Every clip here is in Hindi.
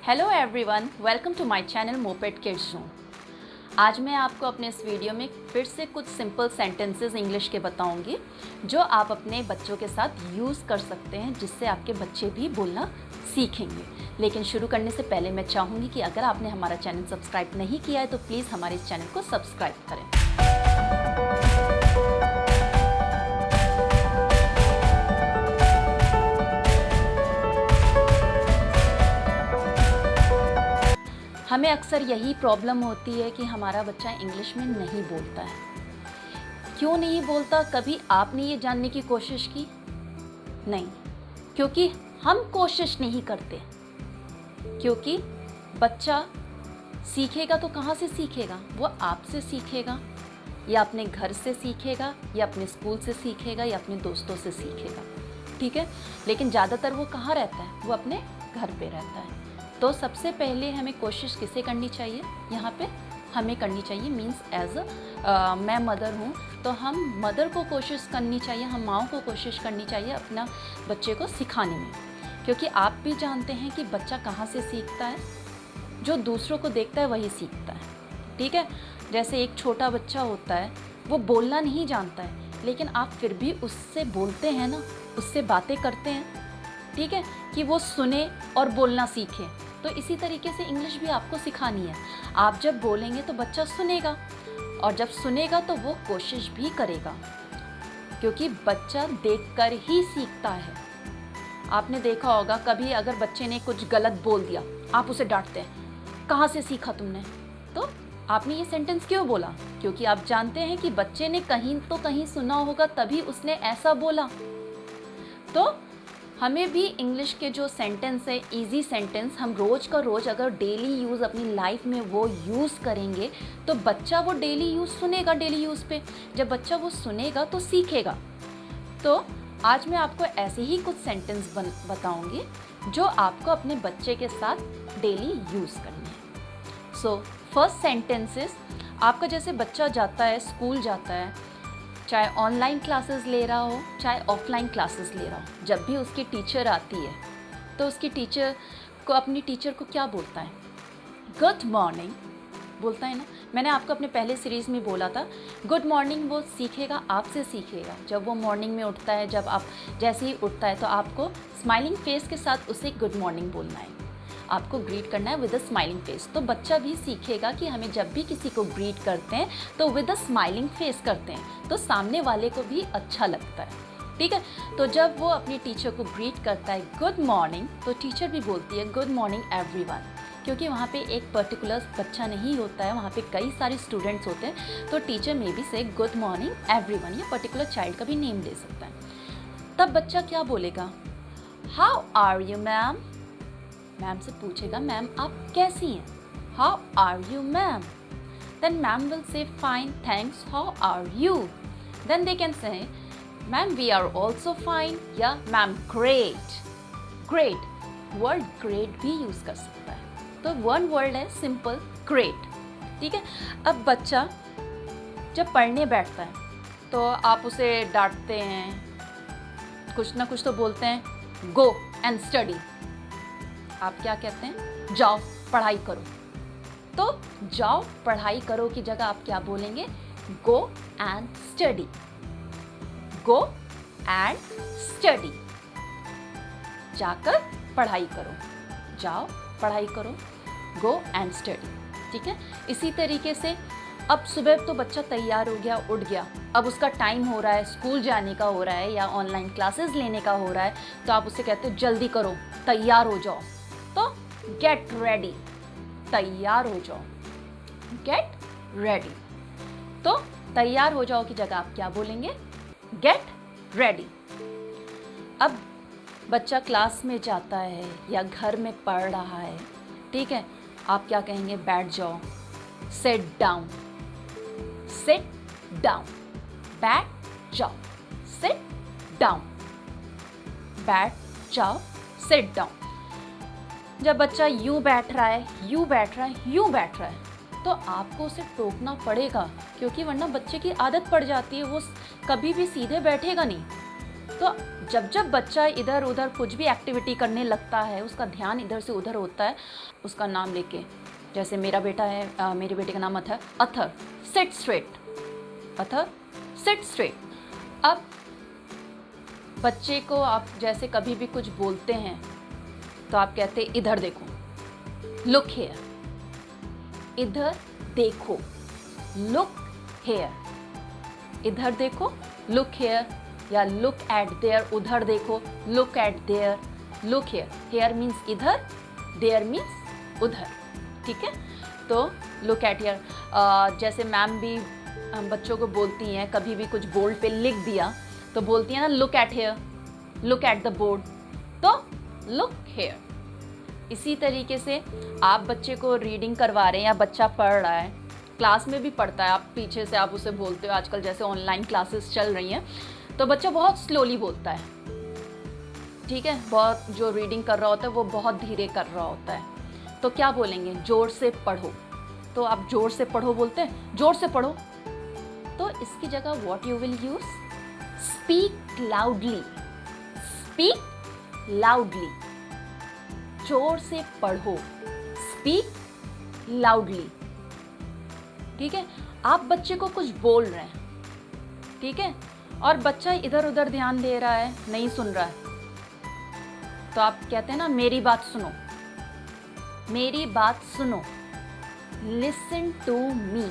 Hello everyone, welcome to my channel moped kids zone. आज मैं आपको अपने इस वीडियो में फिर से कुछ सिंपल सेंटेंसेस इंग्लिश के बताऊंगी जो आप अपने बच्चों के साथ यूज़ कर सकते हैं, जिससे आपके बच्चे भी बोलना सीखेंगे। लेकिन शुरू करने से पहले मैं चाहूँगी कि अगर आपने हमारा चैनल सब्सक्राइब नहीं किया है तो प्लीज़ हमारे इस चैनल को सब्सक्राइब करें। हमें अक्सर यही प्रॉब्लम होती है कि हमारा बच्चा इंग्लिश में नहीं बोलता है। क्यों नहीं बोलता? कभी आपने ये जानने की कोशिश की? नहीं, क्योंकि हम कोशिश नहीं करते। क्योंकि बच्चा सीखेगा तो कहाँ से सीखेगा? वो आपसे सीखेगा, या अपने घर से सीखेगा, या अपने स्कूल से सीखेगा, या अपने दोस्तों से सीखेगा। ठीक है, लेकिन ज़्यादातर वो कहाँ रहता है? वो अपने घर पे रहता है। तो सबसे पहले हमें कोशिश किसे करनी चाहिए? यहाँ पे हमें करनी चाहिए, मीन्स एज मैं मदर हूँ तो हम मदर को कोशिश करनी चाहिए, हम माँओं को कोशिश करनी चाहिए अपना बच्चे को सिखाने में। क्योंकि आप भी जानते हैं कि बच्चा कहाँ से सीखता है? जो दूसरों को देखता है वही सीखता है। ठीक है, जैसे एक छोटा बच्चा होता है, वो बोलना नहीं जानता है, लेकिन आप फिर भी उससे बोलते हैं ना, उससे बातें करते हैं। ठीक है, कि वो सुने और बोलना सीखे। तो इसी तरीके से इंग्लिश भी आपको सिखानी है। आप जब बोलेंगे तो बच्चा सुनेगा, और जब सुनेगा तो वो कोशिश भी करेगा, क्योंकि बच्चा देखकर ही सीखता है। आपने देखा होगा कभी अगर बच्चे ने कुछ गलत बोल दिया, आप उसे डांटते हैं, कहाँ से सीखा तुमने? तो आपने ये सेंटेंस क्यों बोला? क्योंकि आप जानते हैं कि बच्चे ने कहीं तो कहीं सुना होगा, तभी उसने ऐसा बोला। तो हमें भी इंग्लिश के जो सेंटेंस है, इजी सेंटेंस, हम रोज़ का रोज़ अगर डेली यूज़ अपनी लाइफ में वो यूज़ करेंगे तो बच्चा वो डेली यूज़ सुनेगा। डेली यूज़ पे जब बच्चा वो सुनेगा तो सीखेगा। तो आज मैं आपको ऐसे ही कुछ सेंटेंस बताऊंगी जो आपको अपने बच्चे के साथ डेली यूज़ करने हैं। सो फर्स्ट सेंटेंसेस, आपका जैसे बच्चा जाता है, स्कूल जाता है, चाहे ऑनलाइन क्लासेस ले रहा हो, चाहे ऑफलाइन क्लासेस ले रहा हो, जब भी उसकी टीचर आती है तो उसकी टीचर को, अपनी टीचर को क्या बोलता है? गुड मॉर्निंग बोलता है ना। मैंने आपको अपने पहले सीरीज़ में बोला था, गुड मॉर्निंग वो सीखेगा, आपसे सीखेगा। जब वो मॉर्निंग में उठता है, जब आप जैसे ही उठता है तो आपको स्माइलिंग फेस के साथ उसे गुड मॉर्निंग बोलना है, आपको ग्रीट करना है विद अ स्माइलिंग फेस। तो बच्चा भी सीखेगा कि हमें जब भी किसी को ग्रीट करते हैं तो विद अ स्माइलिंग फेस करते हैं, तो सामने वाले को भी अच्छा लगता है। ठीक है, तो जब वो अपनी टीचर को ग्रीट करता है गुड मॉर्निंग, तो टीचर भी बोलती है गुड मॉर्निंग एवरीवन। क्योंकि वहाँ पे एक पर्टिकुलर बच्चा नहीं होता है, वहाँ पे कई सारे स्टूडेंट्स होते हैं, तो टीचर में भी से गुड मॉर्निंग एवरीवन, या पर्टिकुलर चाइल्ड का भी नेम ले सकता है। तब बच्चा क्या बोलेगा? How are you ma'am? Ma'am से पूछेगा, मैम आप कैसी हैं? How are you ma'am? Then ma'am will say fine thanks, how are you? Then they can say ma'am we are also fine, या ma'am great. Great word great भी यूज कर सकता है। तो वन वर्ड है सिंपल, ग्रेट। ठीक है, अब बच्चा जब पढ़ने बैठता है तो आप उसे डांटते हैं, कुछ ना कुछ तो बोलते हैं, गो एंड स्टडी। आप क्या कहते हैं? जाओ पढ़ाई करो। तो जाओ पढ़ाई करो की जगह आप क्या बोलेंगे? Go and study. Go and study, जाकर पढ़ाई करो, जाओ पढ़ाई करो, गो एंड स्टडी। ठीक है, इसी तरीके से अब सुबह तो बच्चा तैयार हो गया, उठ गया, अब उसका टाइम हो रहा है, स्कूल जाने का हो रहा है या ऑनलाइन क्लासेस लेने का हो रहा है, तो आप उससे कहते हो जल्दी करो, तैयार हो जाओ। तो गेट रेडी, तैयार हो जाओ, गेट रेडी। तो तैयार हो जाओ की जगह आप क्या बोलेंगे? Get ready. अब बच्चा क्लास में जाता है या घर में पढ़ रहा है, ठीक है, आप क्या कहेंगे? बैठ जाओ, सिट डाउन, सिट डाउन, बैठ जाओ, सिट डाउन, बैठ जाओ, सिट डाउन। जब बच्चा यूं बैठ रहा है, यूं बैठ रहा है, यूं बैठ रहा है, तो आपको उसे टोकना पड़ेगा, क्योंकि वरना बच्चे की आदत पड़ जाती है, वो कभी भी सीधे बैठेगा नहीं। तो जब जब बच्चा इधर उधर कुछ भी एक्टिविटी करने लगता है, उसका ध्यान इधर से उधर होता है, उसका नाम लेके, जैसे मेरा बेटा है, मेरे बेटे का नाम Athar, Athar sit straight, Athar sit straight. अब बच्चे को आप जैसे कभी भी कुछ बोलते हैं तो आप कहते हैं इधर देखो, लुक हेयर, इधर देखो, लुक हेयर, इधर देखो, लुक हेयर, या लुक एट देयर, उधर देखो, look at there, look here. Here means इधर, देयर मीन्स उधर, ठीक है। तो लुक एट हेयर, जैसे मैम भी बच्चों को बोलती हैं, कभी भी कुछ बोर्ड पे लिख दिया तो बोलती हैं ना look at here, look at the board, तो लुक हेयर। इसी तरीके से आप बच्चे को रीडिंग करवा रहे हैं या बच्चा पढ़ रहा है, क्लास में भी पढ़ता है, आप पीछे से आप उसे बोलते हो, आजकल जैसे ऑनलाइन क्लासेस चल रही हैं तो बच्चा बहुत स्लोली बोलता है, ठीक है, बहुत जो रीडिंग कर रहा होता है वो बहुत धीरे कर रहा होता है। तो क्या बोलेंगे, जोर से पढ़ो, तो आप जोर से पढ़ो बोलते हैं, जोर से पढ़ो, तो इसकी जगह what you will use, speak loudly, speak loudly, जोर से पढ़ो, स्पीक लाउडली, ठीक है। आप बच्चे को कुछ बोल रहे हैं, ठीक है, और बच्चा इधर उधर ध्यान दे रहा है, नहीं सुन रहा है, तो आप कहते हैं ना मेरी बात सुनो, मेरी बात सुनो, लिसन टू मी,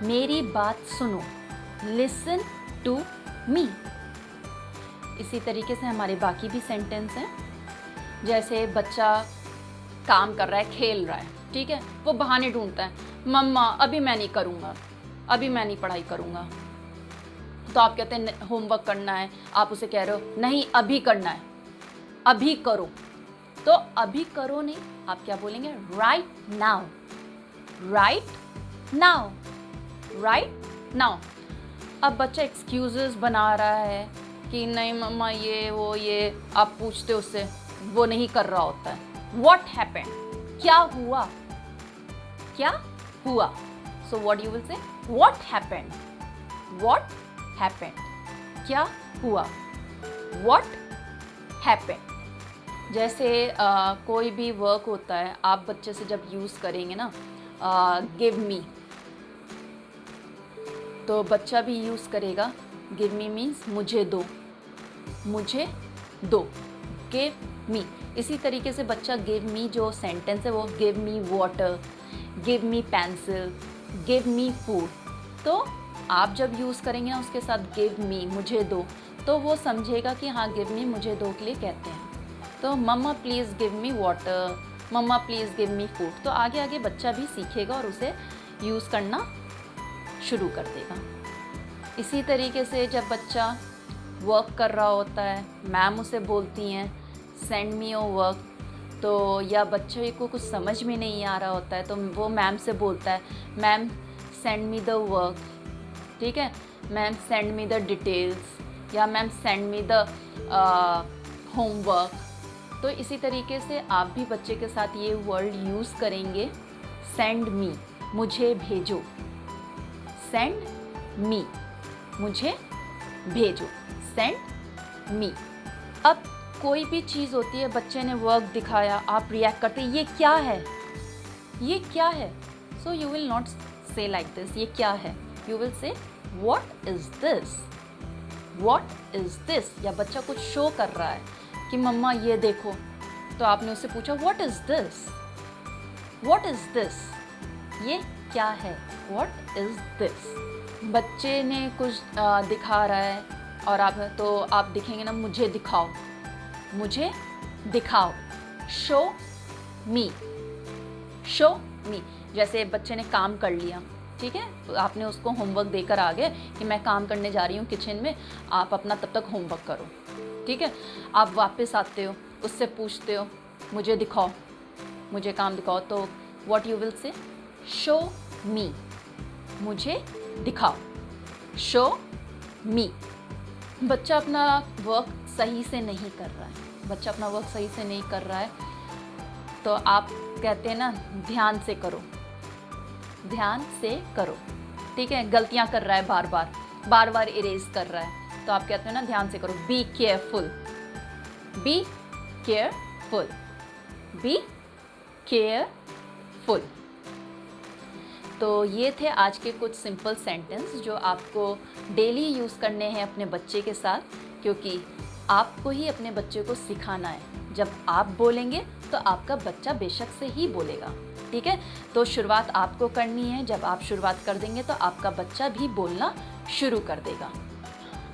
मेरी बात सुनो, लिसन टू मी। इसी तरीके से हमारे बाकी भी सेंटेंस हैं, जैसे बच्चा काम कर रहा है, खेल रहा है, ठीक है, वो बहाने ढूंढता है, मम्मा अभी मैं नहीं करूँगा, अभी मैं नहीं पढ़ाई करूँगा, तो आप कहते हैं होमवर्क करना है, आप उसे कह रहे हो नहीं अभी करना है, अभी करो, तो अभी करो नहीं, आप क्या बोलेंगे, right now, right now, right now. अब बच्चा एक्सक्यूजेस बना रहा है कि नहीं मम्मा ये वो ये, आप पूछते उससे, वो नहीं कर रहा होता है, व्हाट हैपेंड, क्या हुआ, क्या हुआ, so what you will say, what happened, what happened, क्या हुआ, व्हाट हैपेंड। जैसे कोई भी वर्क होता है, आप बच्चे से जब यूज़ करेंगे ना गिव मी, तो बच्चा भी यूज़ करेगा, गिव मी मीन्स मुझे दो, मुझे दो, गिव मी। इसी तरीके से बच्चा गिव मी जो सेंटेंस है वो give me water, give me pencil, give me food, तो आप जब यूज़ करेंगे ना उसके साथ गिव मी, मुझे दो, तो वो समझेगा कि हाँ गिव मी मुझे दो के लिए कहते हैं। तो मम्मा प्लीज़ गिव मी वाटर, मम्मा प्लीज़ गिव मी फूड, तो आगे आगे बच्चा भी सीखेगा और उसे यूज़ करना शुरू कर देगा। इसी तरीके से जब बच्चा वर्क कर रहा होता है, मैम उसे बोलती हैं सेंड मी योर वर्क, तो या बच्चे को कुछ समझ में नहीं आ रहा होता है तो वो मैम से बोलता है ma'am send me the work, ठीक है, ma'am send me the details, या ma'am send me the homework. तो इसी तरीके से आप भी बच्चे के साथ ये वर्ड यूज़ करेंगे, सेंड मी, मुझे भेजो, सेंड मी, मुझे भेजो, सेंड मी। अब कोई भी चीज़ होती है, बच्चे ने वर्क दिखाया, आप रिएक्ट करते हैं ये क्या है, ये क्या है, सो यू विल नॉट से लाइक दिस, ये क्या है, you will say what is this, what is this. या बच्चा कुछ शो कर रहा है कि मम्मा ये देखो, तो आपने उससे पूछा what is this, what is this, ये क्या है, व्हाट इज़ दिस। बच्चे ने कुछ दिखा रहा है और आप तो आप दिखेंगे ना मुझे दिखाओ, मुझे दिखाओ, शो मी, शो मी। जैसे बच्चे ने काम कर लिया, ठीक है, तो आपने उसको होमवर्क देकर आ गए कि मैं काम करने जा रही हूँ किचन में, आप अपना तब तक होमवर्क करो, ठीक है। आप वापस आते हो, उससे पूछते हो मुझे दिखाओ, मुझे काम दिखाओ, तो what you will say, show मी, मुझे दिखाओ, शो मी। बच्चा अपना वर्क सही से नहीं कर रहा है, बच्चा अपना वर्क सही से नहीं कर रहा है, तो आप कहते हैं ना ध्यान से करो, ध्यान से करो, ठीक है। गलतियां कर रहा है, बार बार इरेज कर रहा है, तो आप कहते हो ना, ध्यान से करो, be careful, be careful, be careful. तो ये थे आज के कुछ सिंपल सेंटेंस जो आपको डेली यूज़ करने हैं अपने बच्चे के साथ, क्योंकि आपको ही अपने बच्चे को सिखाना है। जब आप बोलेंगे तो आपका बच्चा बेशक से ही बोलेगा, ठीक है। तो शुरुआत आपको करनी है, जब आप शुरुआत कर देंगे तो आपका बच्चा भी बोलना शुरू कर देगा।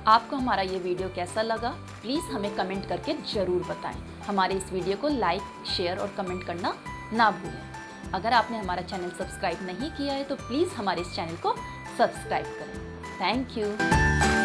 आपको हमारा ये वीडियो कैसा लगा प्लीज़ हमें कमेंट करके ज़रूर बताएं। हमारे इस वीडियो को लाइक, शेयर और कमेंट करना ना भूलें। अगर आपने हमारा चैनल सब्सक्राइब नहीं किया है तो प्लीज़ हमारे इस चैनल को सब्सक्राइब करें। Thank you.